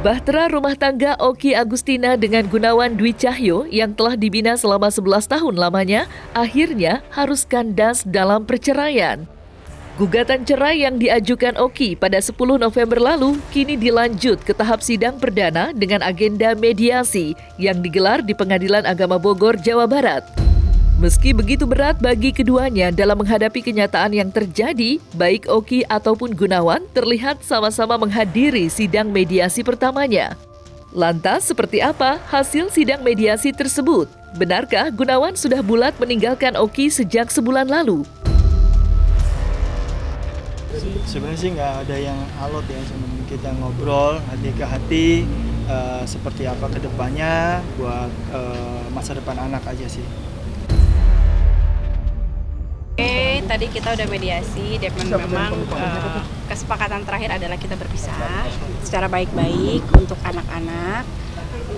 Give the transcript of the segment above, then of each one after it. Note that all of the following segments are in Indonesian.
Bahtera rumah tangga Oki Agustina dengan Gunawan Dwi Cahyo yang telah dibina selama 11 tahun lamanya, akhirnya harus kandas dalam perceraian. Gugatan cerai yang diajukan Oki pada 10 November lalu kini dilanjut ke tahap sidang perdana dengan agenda mediasi yang digelar di Pengadilan Agama Bogor, Jawa Barat. Meski begitu berat bagi keduanya dalam menghadapi kenyataan yang terjadi, baik Oki ataupun Gunawan terlihat sama-sama menghadiri sidang mediasi pertamanya. Lantas, seperti apa hasil sidang mediasi tersebut? Benarkah Gunawan sudah bulat meninggalkan Oki sejak sebulan lalu? Sebenarnya sih nggak ada yang alot ya, cuma kita ngobrol hati ke hati seperti apa ke depannya buat masa depan anak aja sih. Oke, tadi kita udah mediasi dan memang kesepakatan terakhir adalah kita berpisah secara baik-baik untuk anak-anak.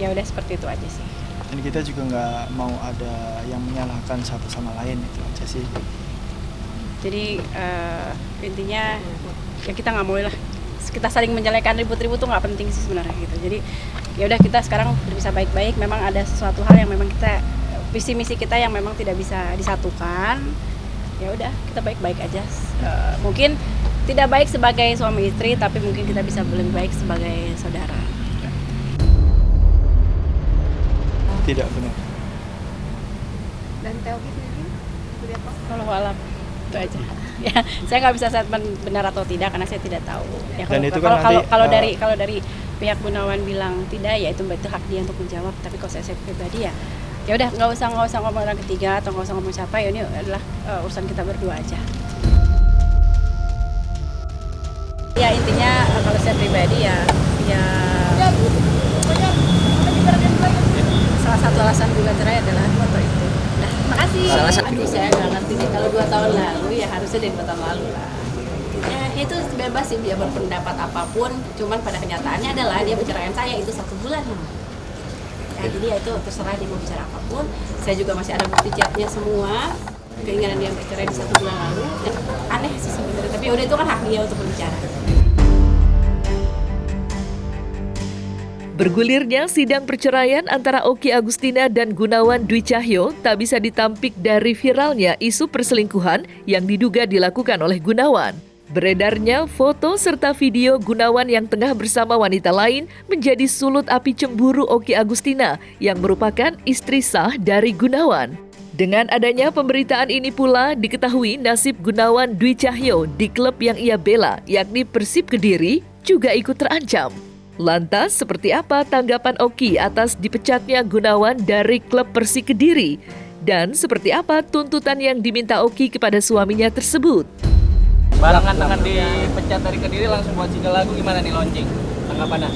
Ya udah seperti itu aja sih. Dan kita juga nggak mau ada yang menyalahkan satu sama lain, itu aja sih. Jadi intinya ya kita nggak mau lah kita saling menjelekan, ribut-ribut tuh nggak penting sih sebenarnya gitu. Jadi ya udah kita sekarang berpisah baik-baik. Memang ada sesuatu hal yang memang kita visi misi kita yang memang tidak bisa disatukan. Ya udah kita baik-baik aja. Mungkin tidak baik sebagai suami istri, tapi mungkin kita bisa lebih baik sebagai saudara. Tidak benar. Dan Teoki sendiri seperti apa? Kalau alam itu aja. Ya, saya nggak bisa statement benar atau tidak karena saya tidak tahu. Ya, Dan itu kan nanti, kalau dari pihak Gunawan bilang tidak, ya itu hak dia untuk menjawab. Tapi kalau saya pribadi ya udah nggak usah ngomong orang ketiga atau nggak usah ngomong siapa, ya ini adalah urusan kita berdua aja. Ya intinya kalau saya pribadi ya salah satu alasan gula cerai adalah foto itu. Nah, makasih. Aduh, saya nggak ngerti nih, kalau 2 tahun lalu ya harusnya dari 2 tahun lalu lah. Ya itu bebas sih dia berpendapat apapun, cuman pada kenyataannya adalah dia menceraikan saya itu 1 bulan. Ya, jadi ya itu terserah dia mau bicara apapun. Saya juga masih ada bukti chatnya semua, keinginan dia bercerai di 1 bulan lalu. Ya, aneh sih sebenarnya, tapi udah itu kan hak dia untuk berbicara. Bergulirnya sidang perceraian antara Oki Agustina dan Gunawan Dwi Cahyo tak bisa ditampik dari viralnya isu perselingkuhan yang diduga dilakukan oleh Gunawan. Beredarnya foto serta video Gunawan yang tengah bersama wanita lain menjadi sulut api cemburu Oki Agustina yang merupakan istri sah dari Gunawan. Dengan adanya pemberitaan ini pula diketahui nasib Gunawan Dwi Cahyo di klub yang ia bela, yakni Persib Kediri, juga ikut terancam. Lantas, seperti apa tanggapan Oki atas dipecatnya Gunawan dari klub Persik Kediri? Dan seperti apa tuntutan yang diminta Oki kepada suaminya tersebut? Barengan dengan dipecat dari Kediri langsung buat single lagu, gimana nih launching? Tanggapannya?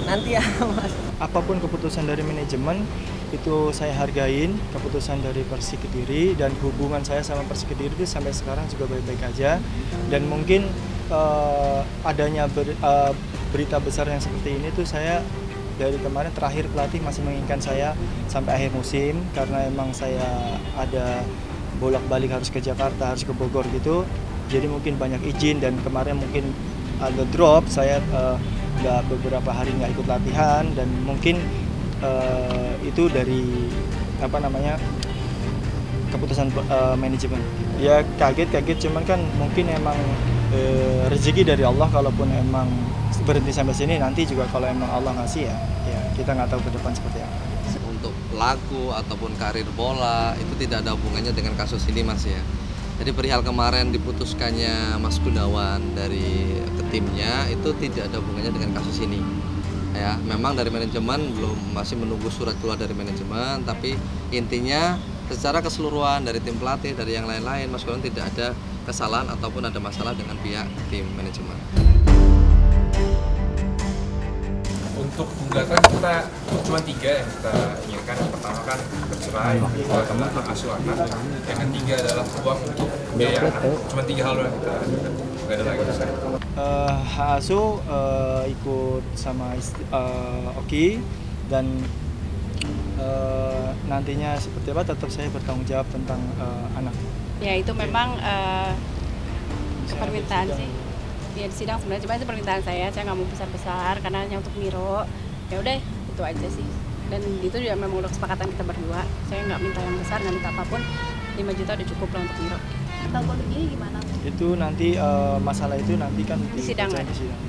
Nanti ya Mas. Apapun keputusan dari manajemen itu saya hargain, keputusan dari Persik Kediri, dan hubungan saya sama Persik Kediri itu sampai sekarang juga baik-baik aja. Dan mungkin adanya berita besar yang seperti ini tuh saya dari kemarin terakhir pelatih masih menginginkan saya sampai akhir musim karena emang saya ada bolak-balik harus ke Jakarta, harus ke Bogor gitu. Jadi mungkin banyak izin dan kemarin mungkin agak drop, saya nggak beberapa hari nggak ikut latihan dan mungkin itu dari keputusan manajemen. Ya kaget cuman kan mungkin emang rezeki dari Allah, kalaupun emang berhenti sampai sini nanti juga kalau emang Allah ngasih ya kita nggak tahu ke depan seperti apa. Untuk lagu ataupun karir bola itu tidak ada hubungannya dengan kasus ini Mas ya. Jadi perihal kemarin diputuskannya Mas Gunawan dari ke timnya itu tidak ada hubungannya dengan kasus ini. Ya, memang dari manajemen masih menunggu surat keluar dari manajemen, tapi intinya secara keseluruhan dari tim pelatih, dari yang lain-lain, Mas Gunawan tidak ada kesalahan ataupun ada masalah dengan pihak tim manajemen. Untuk gugatan kita cuma 3 yang kita inginkan. Yang pertama kan bercerai, yang kedua adalah hak asuh anak, yang ketiga adalah uang untuk biaya anak. Cuma 3 hal yang kita inginkan, nggak ada lagi. Hak asuh ikut sama Oki, dan nantinya seperti apa tetap saya bertanggung jawab tentang anak. Ya itu memang permintaan sih. Ya di sidang sebenarnya, cuma itu permintaan saya nggak mau besar-besar karena hanya untuk Miro. Ya udah, itu aja sih. Dan itu juga memang udah kesepakatan kita berdua. Saya nggak minta yang besar, nggak minta apapun. 5 juta udah cukup lah untuk Miro. Kalau begini gimana? Itu nanti masalah itu nanti kan Di sidang. di sidang.